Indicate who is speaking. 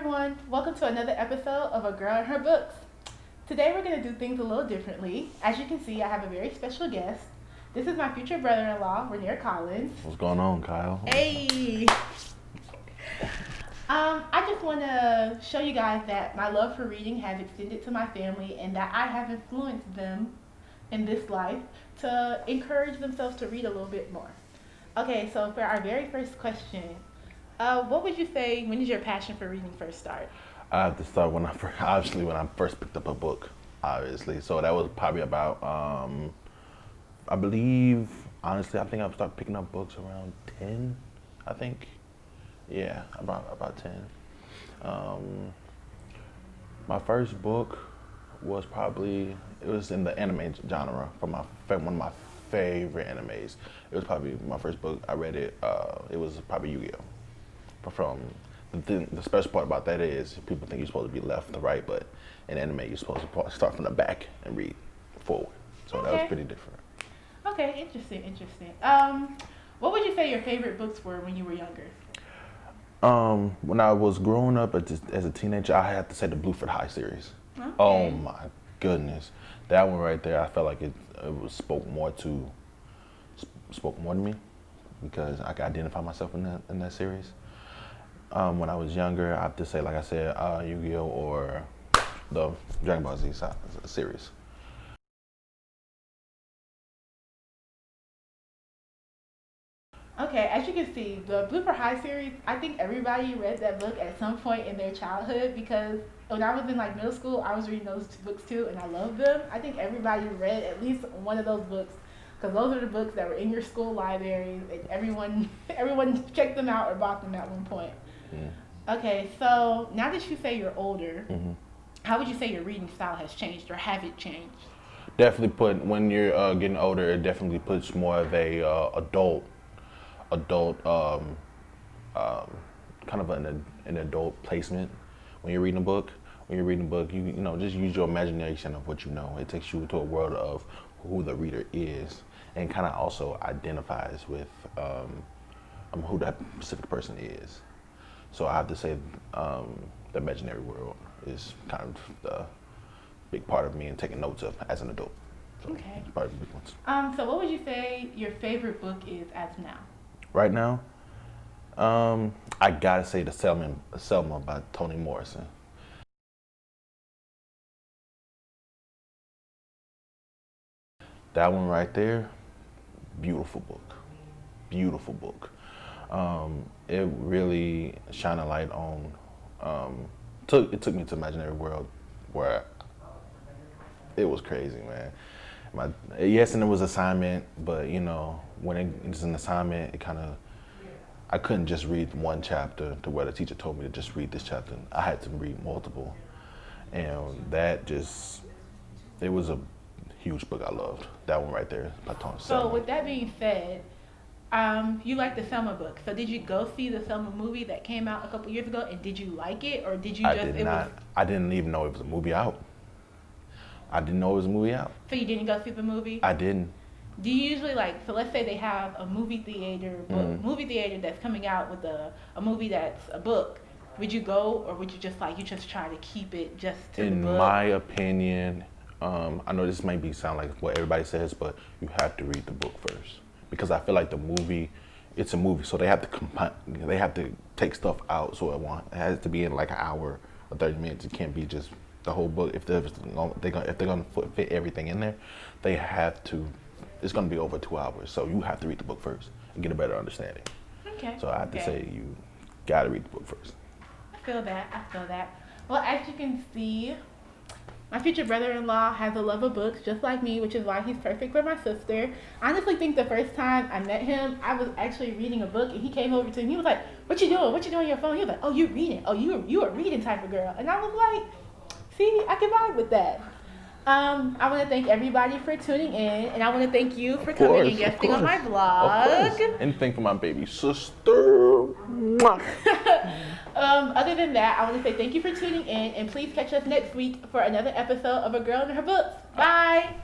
Speaker 1: everyone. Welcome to another episode of A Girl and Her Books. Today we're going to do things a little differently. As you can see, I have a very special guest. This is my future brother-in-law, Rainier Collins.
Speaker 2: What's going on, Kyle?
Speaker 1: Hey! I just want to show you guys that my love for reading has extended to my family and that I have influenced them in this life to encourage themselves to read a little bit more. Okay, so for our very first question, what would you say, when did your passion for reading first start?
Speaker 2: I have to start when I first picked up a book, obviously. So that was probably about, I believe, honestly, I think I started picking up books around 10, I think. Yeah, about 10. My first book was it was in the anime genre from one of my favorite animes. It was probably my first book. I read it, it was probably Yu-Gi-Oh! From the special part about that is people think you're supposed to be left to right, but in anime you're supposed to start from the back and read forward. So that was pretty different.
Speaker 1: Okay, interesting. What would you say your favorite books were when you were younger?
Speaker 2: When I was growing up as a teenager, I had to say the Blueford High series.
Speaker 1: Okay.
Speaker 2: Oh my goodness, that one right there, I felt like it spoke more to me because I could identify myself in that series. When I was younger, I have to say, like I said, Yu-Gi-Oh! Or the Dragon Ball Z series.
Speaker 1: Okay, as you can see, the Blooper High series, I think everybody read that book at some point in their childhood because when I was in like middle school, I was reading those books too and I loved them. I think everybody read at least one of those books because those are the books that were in your school library and everyone checked them out or bought them at one point. Okay, so now that you say you're older, how would you say your reading style has changed or have it changed?
Speaker 2: Definitely when you're getting older, it definitely puts more of a adult kind of an adult placement when you're reading a book. When you're reading a book, you know, just use your imagination of what you know. It takes you to a world of who the reader is and kind of also identifies with who that specific person is. So I have to say the imaginary world is kind of the big part of me and taking notes of as an adult. So
Speaker 1: okay.
Speaker 2: It's part of the big ones.
Speaker 1: So what would you say your favorite book is as now?
Speaker 2: Right now, I gotta say the Selma by Toni Morrison. That one right there, beautiful book, beautiful book. It really shined a light on. It took me to imaginary world where it was crazy, man. Yes, and it was assignment, but you know, when it's an assignment, I couldn't just read one chapter to where the teacher told me to just read this chapter. I had to read multiple, and it was a huge book I loved. That one right there, by Toni.
Speaker 1: So with that being said, you like the Selma book. So did you go see the Selma movie that came out a couple years ago, and did you like it, or did you just?
Speaker 2: I did not. I didn't even know it was a movie out. I didn't know it was a movie out.
Speaker 1: So you didn't go see the movie?
Speaker 2: I didn't.
Speaker 1: Do you usually so let's say they have a movie theater that's coming out with a movie that's a book. Would you go, or would you just try to keep it just to the book?
Speaker 2: In my opinion, I know this might sound like what everybody says, but you have to read the book first. Because I feel like the movie, it's a movie, so they have to take stuff out, so it has to be in like an hour or 30 minutes. It can't be just the whole book. If they're gonna fit everything in there, they have to. It's gonna be over 2 hours, so you have to read the book first and get a better understanding.
Speaker 1: Okay.
Speaker 2: So I have to say you gotta read the book first.
Speaker 1: I feel that. Well, as you can see, my future brother-in-law has a love of books just like me, which is why he's perfect for my sister. I honestly think the first time I met him, I was actually reading a book, and he came over to me. He was like, "What you doing? What you doing on your phone?" He was like, "Oh, you reading? Oh, you a reading type of girl." And I was like, "See, I can vibe with that." I want to thank everybody for tuning in, and I want to thank you for coming and guesting on my vlog.
Speaker 2: And thank for my baby sister.
Speaker 1: Other than that, I want to say thank you for tuning in, and please catch us next week for another episode of A Girl and Her Books. Bye!